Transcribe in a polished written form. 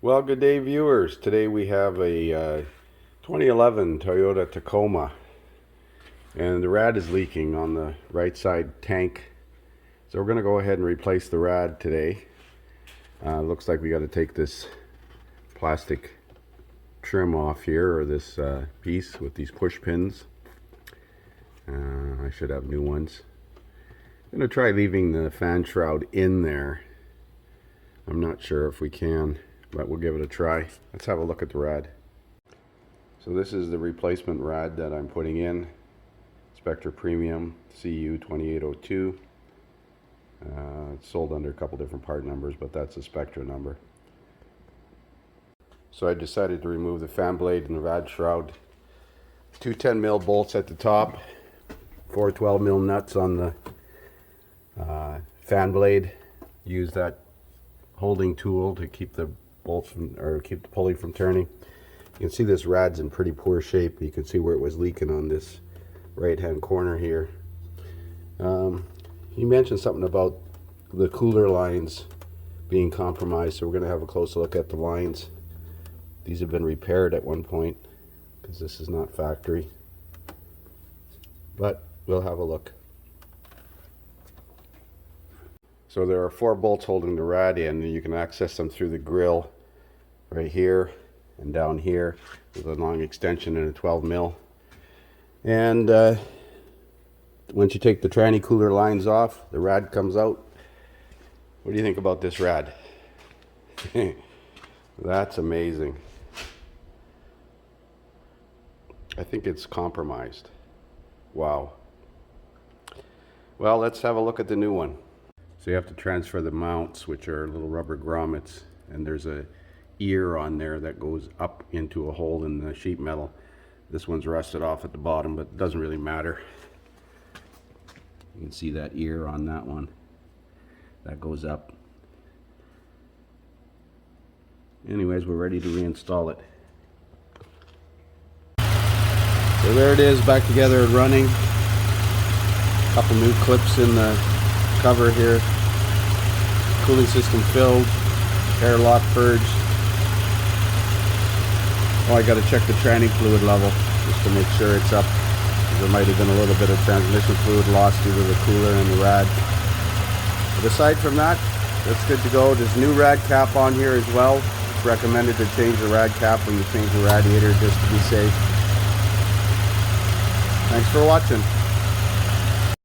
Well, good day, viewers. Today we have a 2011 Toyota Tacoma, and the rad is leaking on the right side tank. So we're going to go ahead and replace the rad today. Looks like we got to take this plastic trim off here, or this piece with these push pins. I should have new ones. I'm going to try leaving the fan shroud in there. I'm not sure if we can, but we'll give it a try. Let's have a look at the rad. So this is the replacement rad that I'm putting in. Spectra Premium CU 2802. It's sold under a couple different part numbers, but that's a Spectra number. So I decided to remove the fan blade and the rad shroud. Two 10mm bolts at the top, four 12mm nuts on the fan blade. Use that holding tool to keep the bolts from, or keep the pulley from turning. You can see this rad's in pretty poor shape. You can see where it was leaking on this right hand corner here. He mentioned something about the cooler lines being compromised, so we're going to have a close look at the lines. These have been repaired at one point because this is not factory, but we'll have a look. So there are four bolts holding the rad in, and you can access them through the grill right here and down here with a long extension and a 12mm. And once you take the tranny cooler lines off, the rad comes out. What do you think about this rad? That's amazing. I think it's compromised. Wow. Well, let's have a look at the new one. So you have to transfer the mounts, which are little rubber grommets, and there's a ear on there that goes up into a hole in the sheet metal. This one's rusted off at the bottom, but it doesn't really matter. You can see that ear on that one. That goes up. Anyways, we're ready to reinstall it. So there it is, back together and running. Couple new clips in the cover here. Cooling system filled. Airlock purged. Oh, I got to check the tranny fluid level just to make sure it's up. There might have been a little bit of transmission fluid lost due to the cooler and the rad. But aside from that, that's good to go. There's new rad cap on here as well. It's recommended to change the rad cap when you change the radiator just to be safe. Thanks for watching.